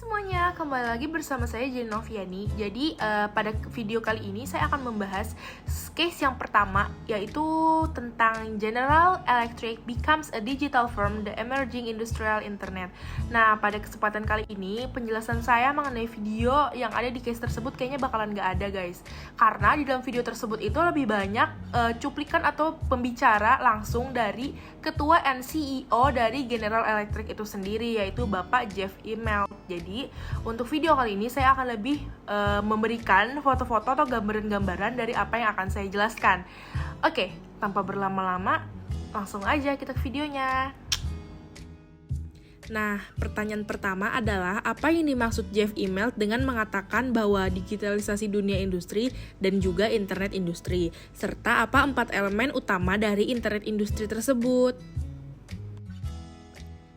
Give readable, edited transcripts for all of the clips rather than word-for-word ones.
semuanya, kembali lagi bersama saya Jenny Noviani. Jadi pada video kali ini saya akan membahas case yang pertama, yaitu tentang General Electric becomes a digital firm, the emerging industrial internet. Nah, pada kesempatan kali ini penjelasan saya mengenai video yang ada di case tersebut kayaknya bakalan gak ada guys. Karena di dalam video tersebut itu lebih banyak cuplikan atau pembicara langsung dari ketua and CEO dari General Electric itu sendiri, yaitu Bapak Jeff Immelt. Jadi untuk video kali ini saya akan lebih memberikan foto-foto atau gambaran-gambaran dari apa yang akan saya jelaskan. Oke, tanpa berlama-lama langsung aja kita ke videonya. Nah, pertanyaan pertama adalah apa yang dimaksud Jeff Immelt dengan mengatakan bahwa digitalisasi dunia industri dan juga internet industri, serta apa 4 elemen utama dari internet industri tersebut.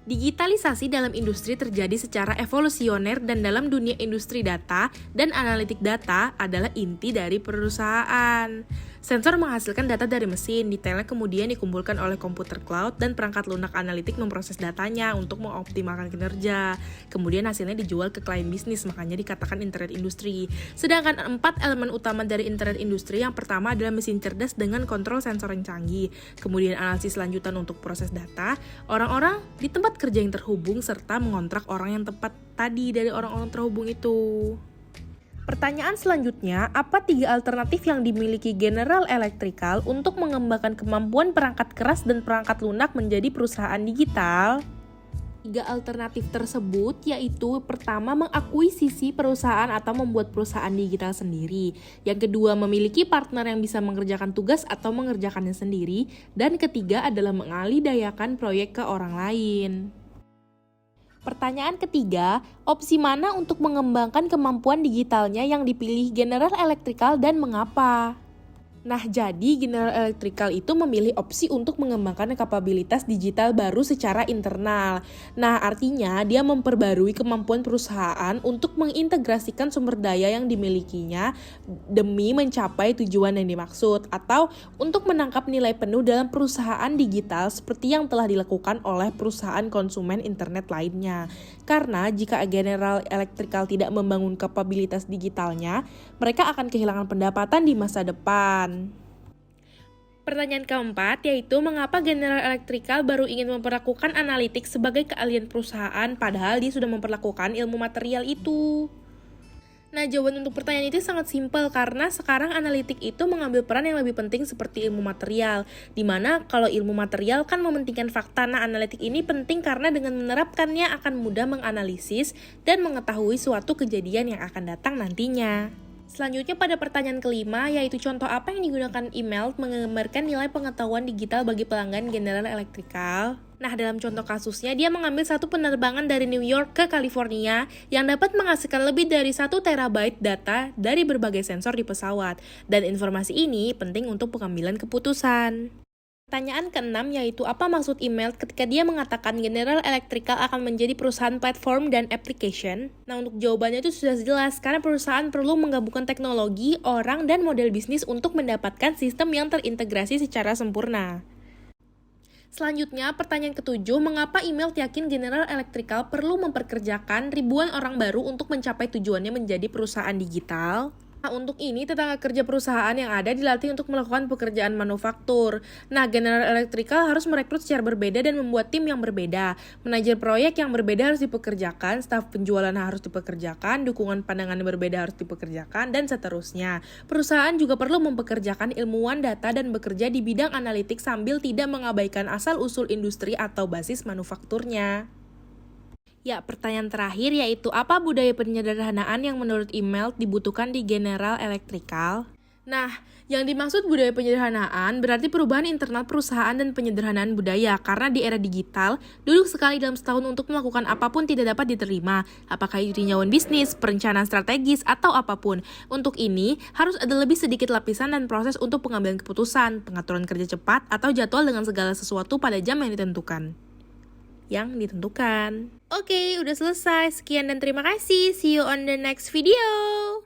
Digitalisasi dalam industri terjadi secara evolusioner dan dalam dunia industri data dan analitik data adalah inti dari perusahaan. Sensor menghasilkan data dari mesin, detailnya kemudian dikumpulkan oleh komputer cloud dan perangkat lunak analitik memproses datanya untuk mengoptimalkan kinerja. Kemudian hasilnya dijual ke klien bisnis, makanya dikatakan internet industri. Sedangkan 4 elemen utama dari internet industri, yang pertama adalah mesin cerdas dengan kontrol sensor yang canggih. Kemudian analisis lanjutan untuk proses data, orang-orang di tempat kerja yang terhubung, serta mengontrak orang yang tepat tadi dari orang-orang terhubung itu. Pertanyaan selanjutnya, apa 3 alternatif yang dimiliki General Electrical untuk mengembangkan kemampuan perangkat keras dan perangkat lunak menjadi perusahaan digital? 3 alternatif tersebut yaitu pertama mengakuisisi perusahaan atau membuat perusahaan digital sendiri. Yang kedua memiliki partner yang bisa mengerjakan tugas atau mengerjakannya sendiri. Dan ketiga adalah mengalihdayakan proyek ke orang lain. Pertanyaan ketiga, opsi mana untuk mengembangkan kemampuan digitalnya yang dipilih General Electrical dan mengapa? Nah, jadi General Electrical itu memilih opsi untuk mengembangkan kapabilitas digital baru secara internal. Nah, artinya dia memperbarui kemampuan perusahaan untuk mengintegrasikan sumber daya yang dimilikinya demi mencapai tujuan yang dimaksud, atau untuk menangkap nilai penuh dalam perusahaan digital seperti yang telah dilakukan oleh perusahaan konsumen internet lainnya. Karena jika General Electrical tidak membangun kapabilitas digitalnya, mereka akan kehilangan pendapatan di masa depan. Pertanyaan keempat yaitu mengapa General Electrical baru ingin memperlakukan analitik sebagai keahlian perusahaan padahal dia sudah memperlakukan ilmu material itu. Nah, jawaban untuk pertanyaan itu sangat simpel karena sekarang analitik itu mengambil peran yang lebih penting seperti ilmu material. Dimana kalau ilmu material kan mementingkan fakta, nah analitik ini penting karena dengan menerapkannya akan mudah menganalisis dan mengetahui suatu kejadian yang akan datang nantinya. Selanjutnya pada pertanyaan kelima, yaitu contoh apa yang digunakan Immelt menggambarkan nilai pengetahuan digital bagi pelanggan General Electrical. Nah, dalam contoh kasusnya, dia mengambil satu penerbangan dari New York ke California yang dapat menghasilkan lebih dari 1 terabyte data dari berbagai sensor di pesawat. Dan informasi ini penting untuk pengambilan keputusan. Pertanyaan keenam yaitu apa maksud Immelt ketika dia mengatakan General Electrical akan menjadi perusahaan platform dan application? Nah, untuk jawabannya itu sudah jelas karena perusahaan perlu menggabungkan teknologi, orang, dan model bisnis untuk mendapatkan sistem yang terintegrasi secara sempurna. Selanjutnya, pertanyaan ketujuh, mengapa Immelt yakin General Electrical perlu memperkerjakan ribuan orang baru untuk mencapai tujuannya menjadi perusahaan digital? Nah, untuk ini tenaga kerja perusahaan yang ada dilatih untuk melakukan pekerjaan manufaktur. Nah, General Electrical harus merekrut secara berbeda dan membuat tim yang berbeda. Manajer proyek yang berbeda harus dipekerjakan, staf penjualan harus dipekerjakan, dukungan pandangan yang berbeda harus dipekerjakan, dan seterusnya. Perusahaan juga perlu mempekerjakan ilmuwan data dan bekerja di bidang analitik sambil tidak mengabaikan asal-usul industri atau basis manufakturnya. Ya, pertanyaan terakhir yaitu apa budaya penyederhanaan yang menurut Immelt dibutuhkan di General Electrical? Nah, yang dimaksud budaya penyederhanaan berarti perubahan internal perusahaan dan penyederhanaan budaya karena di era digital, duduk sekali dalam setahun untuk melakukan apapun tidak dapat diterima, apakah itu nyawa bisnis, perencanaan strategis, atau apapun. Untuk ini, harus ada lebih sedikit lapisan dan proses untuk pengambilan keputusan, pengaturan kerja cepat, atau jadwal dengan segala sesuatu pada jam yang ditentukan. Oke, udah selesai. Sekian dan terima kasih. See you on the next video.